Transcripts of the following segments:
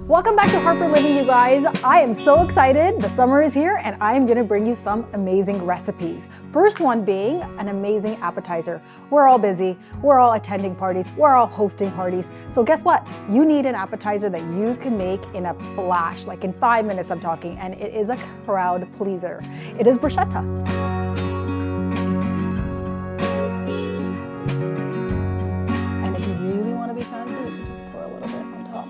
Welcome back to Harper Living, you guys. I am so excited. The summer is here and I am gonna bring you some amazing recipes. First one being an amazing appetizer. We're all busy, we're all attending parties, we're all hosting parties. So guess what? You need an appetizer that you can make in a flash, like in 5 minutes I'm talking, and it is a crowd pleaser. It is bruschetta. And if you really wanna be fancy, you can just pour a little bit on top.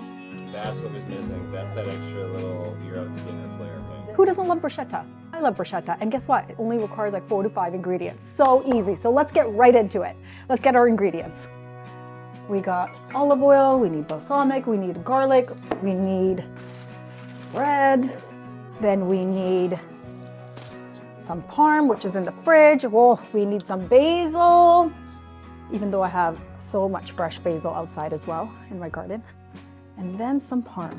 That's what was missing. That's that extra little you're out to dinner flair thing. Who doesn't love bruschetta? I love bruschetta, and guess what? It only requires like 4 to 5 ingredients. So easy. So let's get right into it. Let's get our ingredients. We got olive oil, we need balsamic, we need garlic, we need bread, then we need some parm, which is in the fridge. Well, we need some basil, even though I have so much fresh basil outside as well in my garden. And then some parm.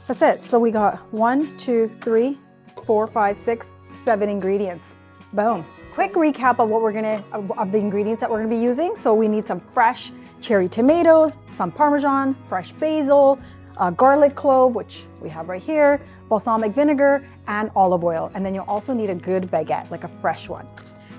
That's it. So we got 1, 2, 3, 4, 5, 6, 7 ingredients. Boom. Quick recap of what of the ingredients that we're gonna be using. So we need some fresh cherry tomatoes, some Parmesan, fresh basil, garlic clove, which we have right here, balsamic vinegar, and olive oil. And then you'll also need a good baguette, like a fresh one.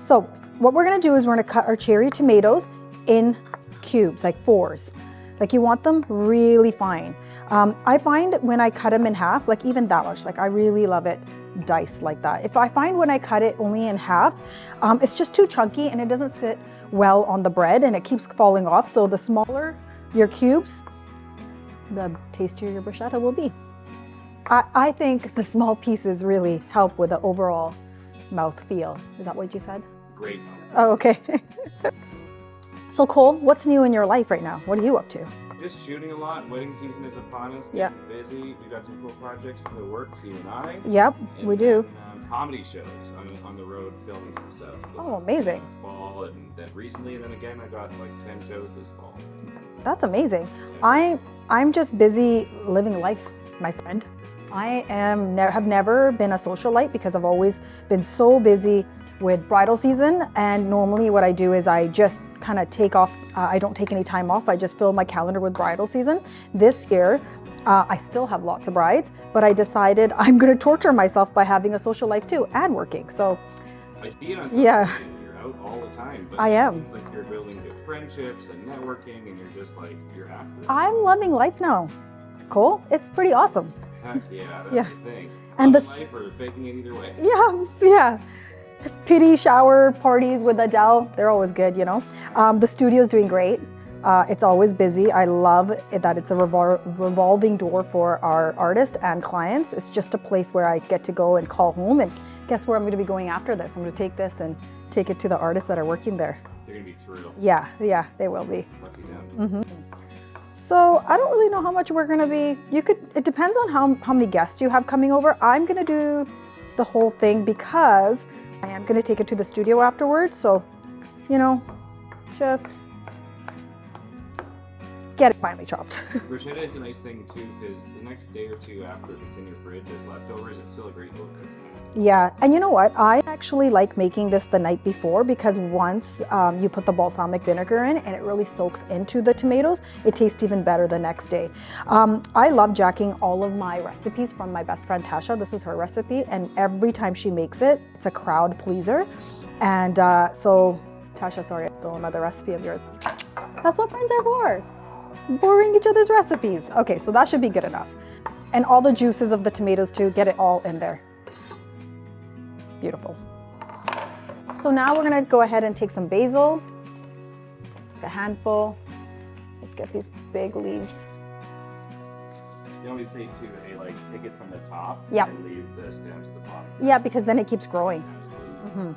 So what we're gonna do is we're gonna cut our cherry tomatoes in cubes, like 4s. Like you want them really fine. I find when I cut them in half, like even that much, like I really love it diced like that. If I find when I cut it only in half, it's just too chunky and it doesn't sit well on the bread and it keeps falling off. So the smaller your cubes, the tastier your bruschetta will be. I think the small pieces really help with the overall mouth feel. Is that what you said? Great mouth. Oh, okay. So Cole, what's new in your life right now? What are you up to? Just shooting a lot. Wedding season is upon us. Yeah. Busy. We've got some cool projects in the works, you and I. Yep, And we do. then, comedy shows on the road, filming some stuff. Oh, amazing. Fall and then recently, and then again, I got like 10 shows this fall. That's amazing. Yeah. I'm just busy living life, my friend. I have never been a socialite because I've always been so busy with bridal season, and normally what I do is I just kind of take off, I don't take any time off, I just fill my calendar with bridal season. This year, I still have lots of brides, but I decided I'm gonna torture myself by having a social life too, and working, so. I see it on social yeah. media, you're out all the time, but I am. It seems like you're building good friendships and networking, and you're just like, you're after it. I'm loving life now, Cole. It's pretty awesome. Heck yeah, that's Yeah. the thing. And Loving this- life or faking it either way. Yeah. Pity shower parties with Adele, they're always good, you know. The studio's doing great. It's always busy. I love it that it's a revolving door for our artists and clients. It's just a place where I get to go and call home. And guess where I'm gonna be going after this? I'm gonna take this and take it to the artists that are working there. They're gonna be thrilled. Yeah, they will be. Lucky them. So I don't really know how much we're gonna be. It depends on how many guests you have coming over. I'm gonna do the whole thing because I am gonna take it to the studio afterwards. So, you know, just get it finely chopped. Bruschetta is a nice thing too, because the next day or two after it's in your fridge as leftovers, it's still a great little cook. Yeah, and you know what? I actually like making this the night before because once you put the balsamic vinegar in and it really soaks into the tomatoes, it tastes even better the next day. I love jacking all of my recipes from my best friend Tasha. This is her recipe, and every time she makes it, it's a crowd pleaser. And so, Tasha, sorry, I stole another recipe of yours. That's what friends are for. Borrowing each other's recipes. Okay, so that should be good enough. And all the juices of the tomatoes too, get it all in there. Beautiful. So now we're gonna go ahead and take some basil, a handful. Let's get these big leaves. You always say too, hey, like take it from the top Yeah. and leave the stem to the bottom. Yeah, because then it keeps growing. Absolutely.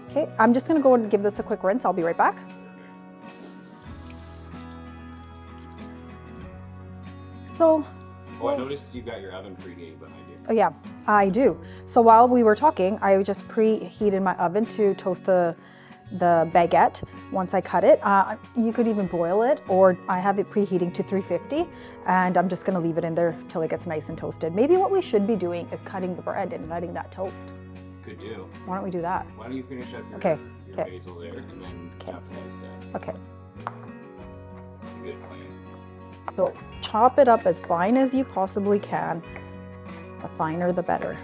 Okay, I'm just gonna go and give this a quick rinse. I'll be right back. So, Oh, I noticed you got your oven preheating behind you. oh yeah, I do. So while we were talking, I just preheated my oven to toast the baguette once I cut it. You could even broil it, or I have it preheating to 350, and I'm just gonna leave it in there till it gets nice and toasted. Maybe what we should be doing is cutting the bread and letting that toast. Could do. Why don't we do that? Why don't you finish up your, Okay, your okay. basil there and then chop the next step. Okay. Good plan. So chop it up as fine as you possibly can. The finer, the better.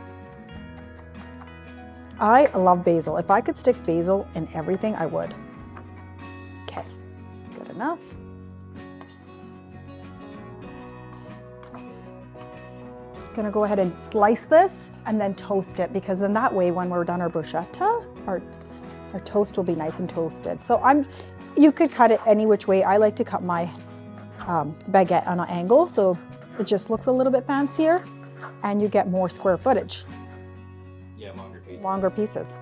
I love basil. If I could stick basil in everything, I would. Okay, good enough. Gonna go ahead and slice this and then toast it, because then that way when we're done our bruschetta, our toast will be nice and toasted. So you could cut it any which way. I like to cut my baguette on an angle, so it just looks a little bit fancier and you get more square footage. Yeah, longer pieces. Longer pieces.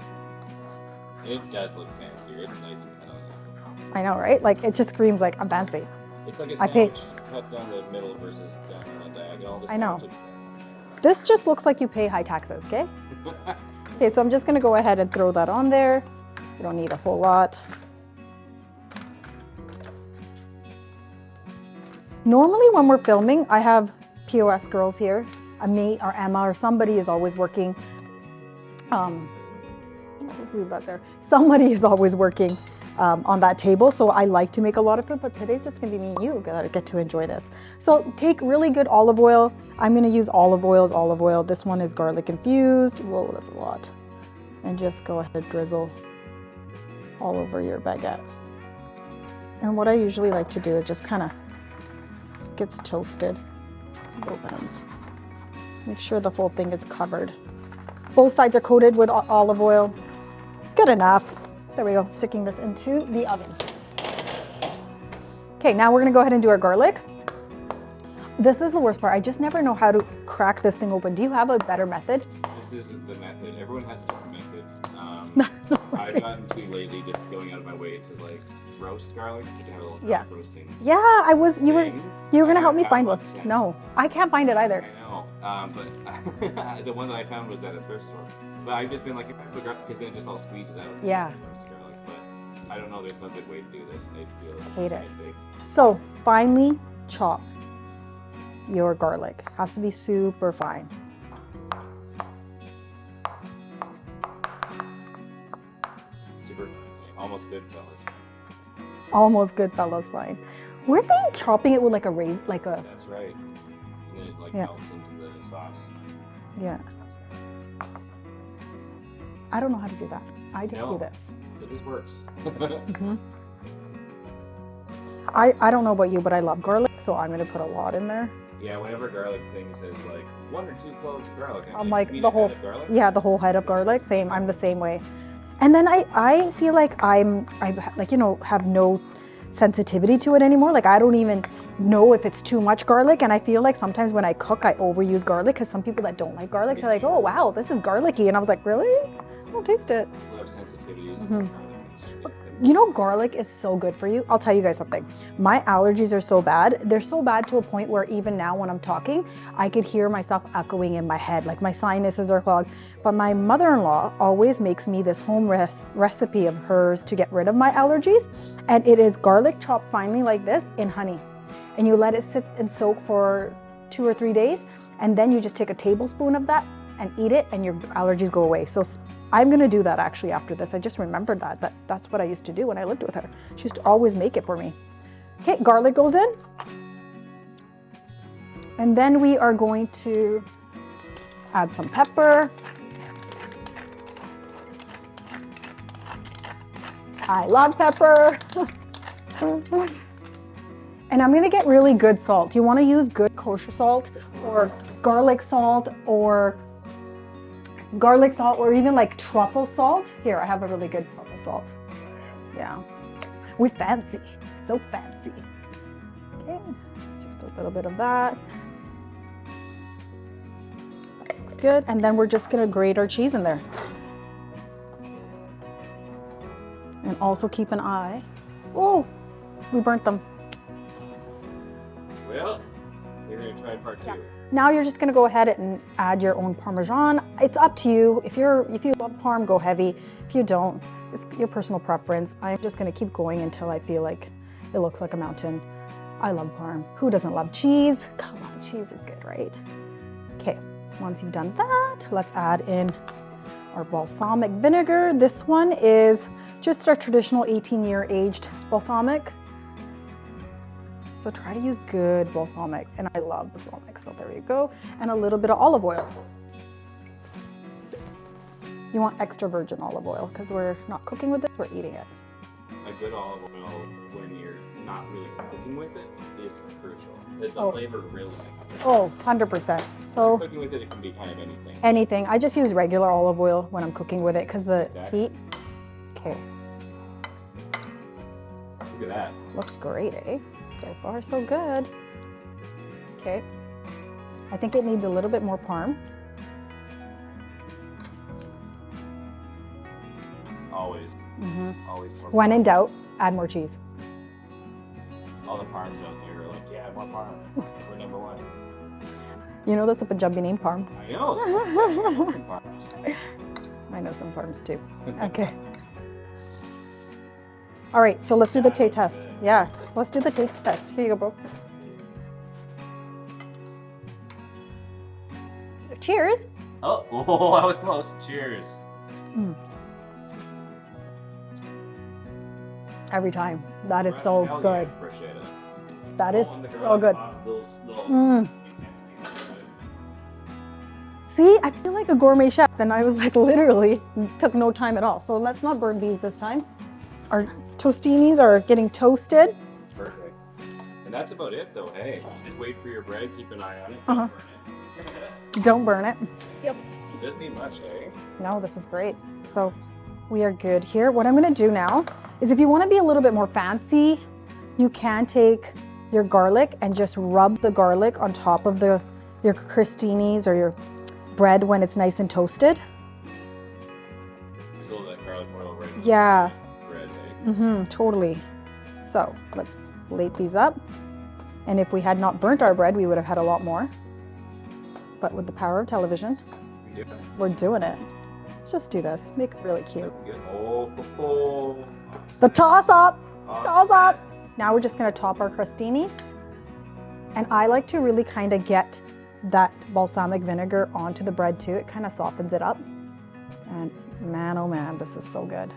It does look fancier. It's nice to cut on it. I know, right? Like, it just screams like, I'm fancy. It's like a I pay- sandwich cut down the middle versus down the diagonal. I know. This just looks like you pay high taxes, okay? Okay, so I'm just gonna go ahead and throw that on there. You don't need a whole lot. Normally when we're filming, I have POS girls here. Me or Emma or somebody is always working. Just leave that there. Somebody is always working on that table, so I like to make a lot of food, but today's just gonna be me and you that get to enjoy this. So take really good olive oil. I'm gonna use olive oil as olive oil. This one is garlic infused. Whoa, that's a lot. And just go ahead and drizzle all over your baguette. And what I usually like to do is just kind of gets toasted, both ends. Make sure the whole thing is covered. Both sides are coated with olive oil. Good enough. There we go, sticking this into the oven. Okay, now we're gonna go ahead and do our garlic. This is the worst part. I just never know how to crack this thing open. Do you have a better method? This is the method. Everyone has a different method. I've gotten too lazy just going out of my way to like roast garlic because I have a little roasting. Yeah, you were gonna help me find one. Sense. No, I can't find it either. I know, but the one that I found was at a thrift store. But I've just been like, if I put garlic, because then it just all squeezes out. Yeah. Roasted garlic. But I don't know. There's no good way to do this. I feel Hate it. big. So finely chop your garlic. Has to be super fine. Super, almost good, fellas. Almost good, fellas, fine. Were they chopping it with like a That's right. And then it like melts into the sauce. Yeah. I don't know how to do that. I just do this. But this works. I don't know about you, but I love garlic, so I'm gonna put a lot in there. Yeah, whenever garlic thing says like 1 or 2 cloves of garlic, I'm like "You mean the a whole, head of garlic?" yeah, the whole head of garlic. Same, I'm the same way. And then I feel like I like, you know, have no sensitivity to it anymore. Like I don't even know if it's too much garlic. And I feel like sometimes when I cook, I overuse garlic, because some people that don't like garlic, they're like, oh wow, this is garlicky. And I was like, really? I don't taste it. People have sensitivities to garlic. You know, garlic is so good for you. I'll tell you guys something. My allergies are so bad. They're so bad to a point where even now when I'm talking, I could hear myself echoing in my head, like my sinuses are clogged. But my mother-in-law always makes me this home recipe of hers to get rid of my allergies. And it is garlic chopped finely like this in honey. And you let it sit and soak for 2 or 3 days. And then you just take a tablespoon of that and eat it, and your allergies go away. So I'm gonna do that actually after this. I just remembered that's what I used to do when I lived with her. She used to always make it for me. Okay, garlic goes in. And then we are going to add some pepper. I love pepper. And I'm gonna get really good salt. You wanna use good kosher salt or garlic salt or even like truffle salt. Here, I have a really good truffle salt. Yeah, we fancy, so fancy. Okay, just a little bit of that. That looks good. And then we're just gonna grate our cheese in there. And also keep an eye. Oh, we burnt them. Well, you're gonna try part 2. Yeah. Now you're just gonna go ahead and add your own Parmesan. It's up to you. If you love Parm, go heavy. If you don't, it's your personal preference. I'm just gonna keep going until I feel like it looks like a mountain. I love Parm. Who doesn't love cheese? Come on, cheese is good, right? Okay, once you've done that, let's add in our balsamic vinegar. This one is just our traditional 18-year aged balsamic. So try to use good balsamic, and I love balsamic, so there you go. And a little bit of olive oil. You want extra virgin olive oil because we're not cooking with this, we're eating it. A good olive oil when you're not really cooking with it is crucial. The flavor really makes it. Oh, 100%. So Cooking with it, it can be kind of anything. Anything. I just use regular olive oil when I'm cooking with it because the heat. Okay. Look at that. Looks great, eh? So far, so good. Okay. I think it needs a little bit more parm. Always. Always. When in doubt, add more cheese. All the parms out there are like, yeah, more parm. We're number one. You know that's a Punjabi name, parm. I know. Some parms. I know some parms too. Okay. All right, so let's do the taste test. Good. Yeah, let's do the taste test. Here you go, bro. Cheers. Oh, I was close. Cheers. Every time. That is so good. Bruschetta. That is so good. See, I feel like a gourmet chef, and I was like literally took no time at all. So let's not burn these this time. Our tostinis are getting toasted. Perfect. And that's about it though. Hey, just wait for your bread, keep an eye on it, Don't don't burn it. burn it. Yep. It doesn't need much, eh? No, this is great. So we are good here. What I'm gonna do now is if you wanna be a little bit more fancy, you can take your garlic and just rub the garlic on top of your crostinis or your bread when it's nice and toasted. Just a little bit of garlic oil right in Yeah. the bread, eh? Totally. So let's plate these up. And if we had not burnt our bread, we would have had a lot more. But with the power of television, We do. we're doing it. Let's just do this. Make it really cute. Good. Oh. The toss up. Toss up. Now we're just gonna top our crostini. And I like to really kind of get that balsamic vinegar onto the bread too. It kind of softens it up. And man, oh man, this is so good.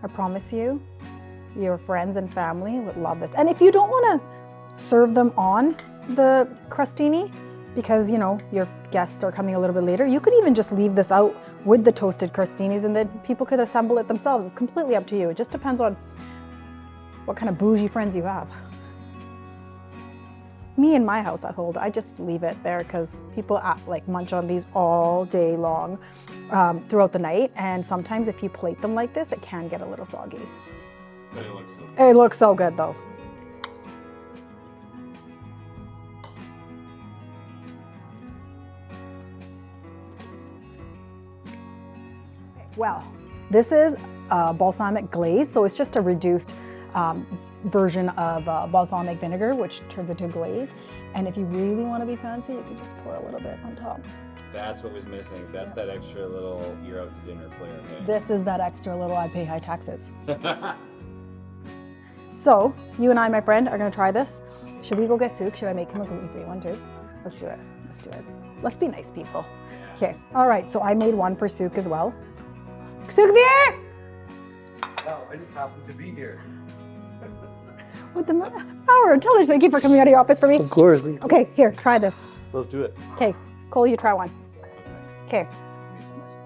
I promise you, your friends and family would love this. And if you don't want to serve them on the crostini, because you know your guests are coming a little bit later, you could even just leave this out with the toasted crostinis and then people could assemble it themselves. It's completely up to you. It just depends on what kind of bougie friends you have. Me in my household, I just leave it there because people like munch on these all day long throughout the night. And sometimes if you plate them like this, it can get a little soggy. But it looks so good. It looks so good though. Well, this is balsamic glaze, so it's just a reduced version of balsamic vinegar, which turns into glaze. And if you really want to be fancy, you can just pour a little bit on top. That's what was missing. That's that extra little you're out to dinner flair. Okay? This is that extra little I pay high taxes. So, you and I, my friend, are gonna try this. Should we go get Souk? Should I make him a gluten-free one too? Let's do it. Let's do it. Let's be nice people. Okay. All right. So I made one for Souk as well. Souk there! No, I just happened to be here. What the power of television? Thank you for coming out of your office for me. Of course. Okay, here, try this. Let's do it. Okay, Cole, you try one. Okay.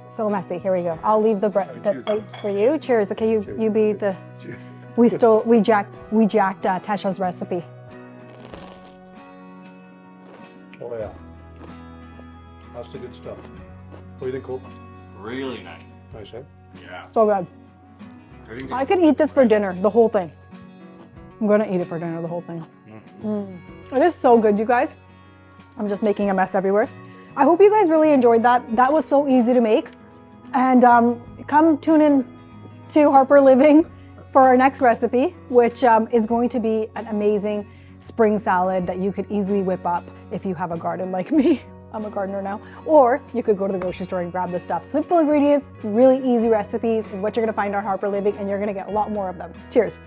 So messy. Here we go. I'll leave the plate for you. Cheers. Okay, you be the. Cheers. We jacked Tasha's recipe. Oh yeah. That's the good stuff. What do you think, Cole? Really nice. Nice, eh? Yeah. So good. I could eat this for dinner, the whole thing. I'm gonna eat it for dinner, the whole thing. It is so good, you guys. I'm just making a mess everywhere. I hope you guys really enjoyed that. That was so easy to make. And come tune in to Harper Living for our next recipe, which is going to be an amazing spring salad that you could easily whip up if you have a garden like me. I'm a gardener now. Or you could go to the grocery store and grab this stuff. Simple ingredients, really easy recipes is what you're gonna find on Harper Living, and you're gonna get a lot more of them. Cheers.